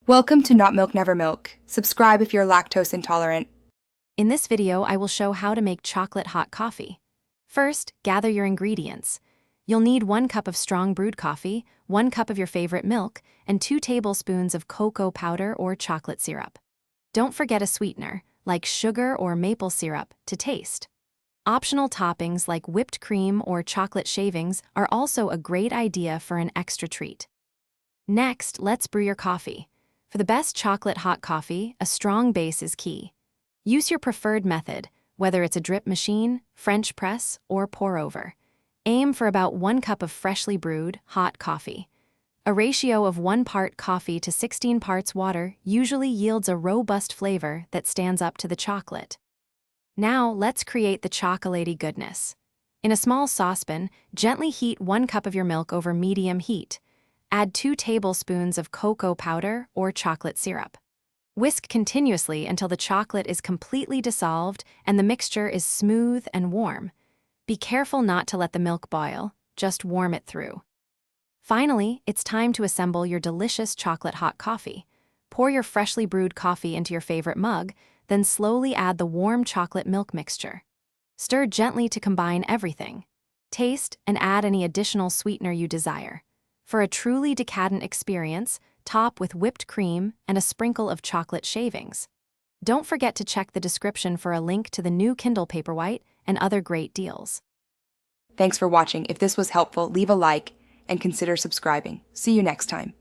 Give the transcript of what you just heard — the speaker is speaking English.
Welcome to Not Milk Never Milk. Subscribe if you're lactose intolerant. In this video, I will show how to make chocolate hot coffee. First, gather your ingredients. You'll need 1 cup of strong brewed coffee, 1 cup of your favorite milk, and 2 tablespoons of cocoa powder or chocolate syrup. Don't forget a sweetener, like sugar or maple syrup, to taste. Optional toppings like whipped cream or chocolate shavings are also a great idea for an extra treat. Next, let's brew your coffee. For the best chocolate hot coffee, a strong base is key. Use your preferred method, whether it's a drip machine, French press, or pour over. Aim for about 1 cup of freshly brewed, hot coffee. A ratio of 1 part coffee to 16 parts water usually yields a robust flavor that stands up to the chocolate. Now, let's create the chocolatey goodness. In a small saucepan, gently heat 1 cup of your milk over medium heat. Add 2 tablespoons of cocoa powder or chocolate syrup. Whisk continuously until the chocolate is completely dissolved and the mixture is smooth and warm. Be careful not to let the milk boil, just warm it through. Finally, it's time to assemble your delicious chocolate hot coffee. Pour your freshly brewed coffee into your favorite mug, then slowly add the warm chocolate milk mixture. Stir gently to combine everything. Taste and add any additional sweetener you desire. For a truly decadent experience, top with whipped cream and a sprinkle of chocolate shavings. Don't forget to check the description for a link to the new Kindle Paperwhite and other great deals. Thanks for watching. If this was helpful, leave a like and consider subscribing. See you next time.